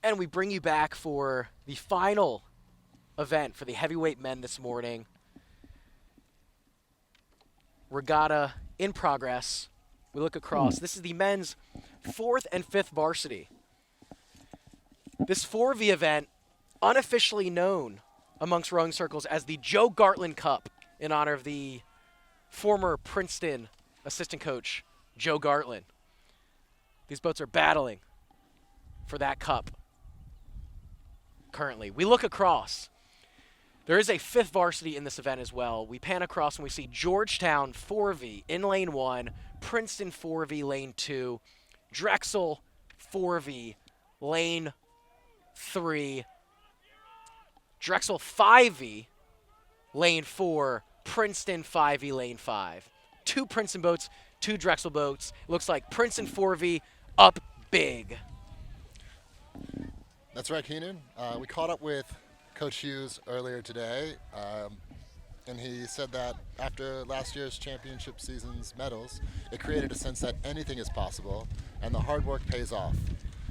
And we bring you back for the final event for the heavyweight men this morning. Regatta in progress. We look across. This is the men's 4th and 5th varsity. This 4V event, unofficially known amongst rowing circles as the Joe Gartland Cup, in honor of the former Princeton assistant coach, Joe Gartland. These boats are battling for that cup currently. We look across. There is a 5th varsity in this event as well. We pan across and we see Georgetown 4V in lane 1, Princeton 4V lane 2, Drexel 4V lane 3, Drexel 5V lane 4, Princeton 5V lane 5. 2 Princeton boats, 2 Drexel boats. Looks like Princeton 4V up big. That's right, Keenan. We caught up with Coach Hughes earlier today, and he said that after last year's championship season's medals, it created a sense that anything is possible, and the hard work pays off.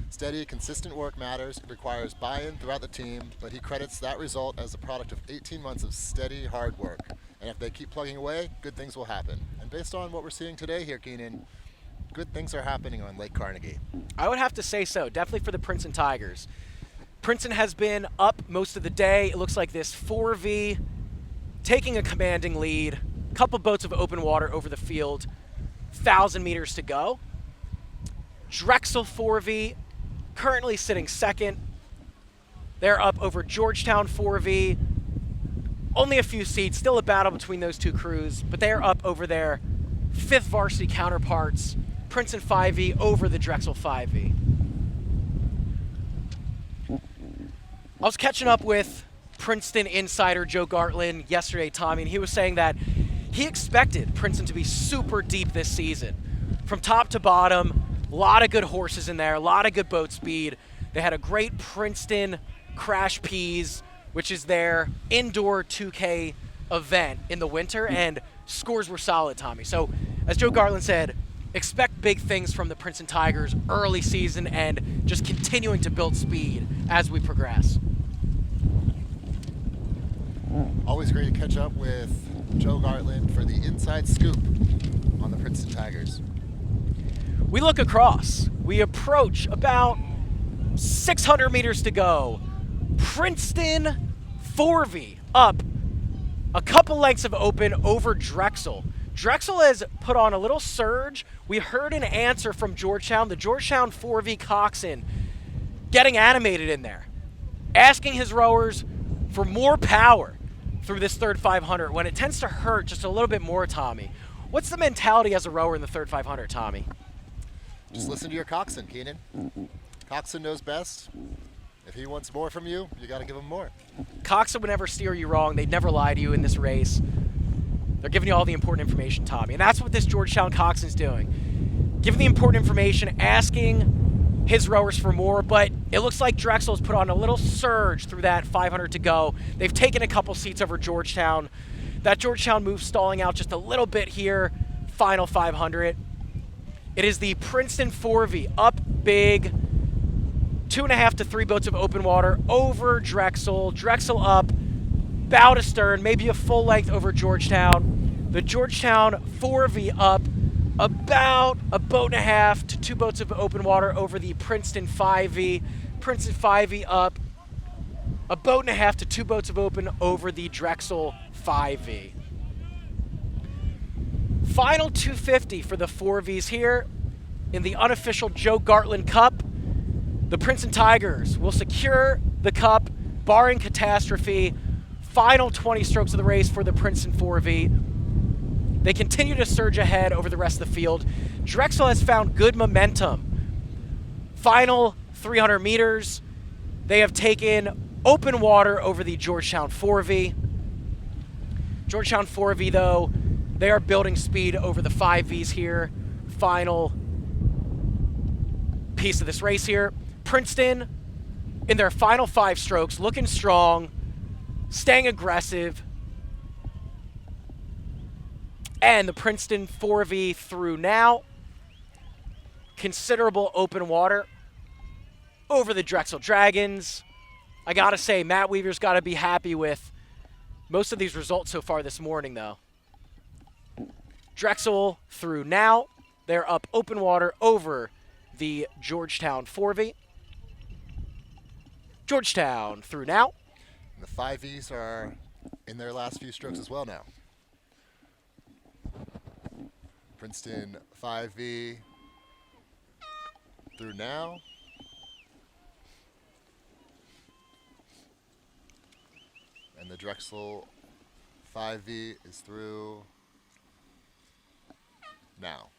Steady, consistent work matters. It requires buy-in throughout the team, but he credits that result as a product of 18 months of steady, hard work. And if they keep plugging away, good things will happen. And based on what we're seeing today here, Keenan, good things are happening on Lake Carnegie. I would have to say so, definitely for the Princeton Tigers. Princeton has been up most of the day. It looks like this 4V taking a commanding lead. Couple boats of open water over the field. 1,000 meters to go. Drexel 4V currently sitting 2nd. They're up over Georgetown 4V. Only a few seats, still a battle between those two crews, but they're up over their 5th varsity counterparts. Princeton 5V over the Drexel 5V. I was catching up with Princeton insider Joe Gartland yesterday, Tommy, and he was saying that he expected Princeton to be super deep this season. From top to bottom, a lot of good horses in there, a lot of good boat speed. They had a great Princeton Crash Peas, which is their indoor 2K event in the winter, and scores were solid, Tommy. So, as Joe Gartland said, expect big things from the Princeton Tigers early season and just continuing to build speed as we progress. Always great to catch up with Joe Gartland for the inside scoop on the Princeton Tigers. We look across. We approach about 600 meters to go. Princeton 4V up a couple lengths of open over Drexel. Drexel has put on a little surge. We heard an answer from Georgetown, the Georgetown 4V coxswain, getting animated in there, asking his rowers for more power through this third 500 when it tends to hurt just a little bit more, Tommy. What's the mentality as a rower in the third 500, Tommy? Just listen to your coxswain, Keenan. Coxswain knows best. If he wants more from you, you got to give him more. Coxswain would never steer you wrong. They'd never lie to you in this race. They're giving you all the important information, Tommy. And that's what this Georgetown coxswain's doing. Giving the important information, asking his rowers for more, but it looks like Drexel's put on a little surge through that 500 to go. They've taken a couple seats over Georgetown. That Georgetown move stalling out just a little bit here. Final 500. It is the Princeton 4V up big. 2.5 to 3 boats of open water over Drexel. Drexel up, bow to stern, maybe a full length over Georgetown. The Georgetown 4V up about a boat and a half to 2 boats of open water over the Princeton 5V. Princeton 5V up a boat and a half to 2 boats of open over the Drexel 5V. Final 250 for the 4Vs here in the unofficial Joe Gartland Cup. The Princeton Tigers will secure the cup, barring catastrophe. Final 20 strokes of the race for the Princeton 4V. They continue to surge ahead over the rest of the field. Drexel has found good momentum. Final 300 meters. They have taken open water over the Georgetown 4V. Georgetown 4V, though, they are building speed over the 5Vs here. Final piece of this race here. Princeton, in their final 5 strokes, looking strong, staying aggressive. And the Princeton 4V through now. Considerable open water over the Drexel Dragons. I gotta say, Matt Weaver's gotta be happy with most of these results so far this morning, though. Drexel through now. They're up open water over the Georgetown 4V. Georgetown through now. And the 5Vs are in their last few strokes as well now. Princeton 5V through now. And the Drexel 5V is through now.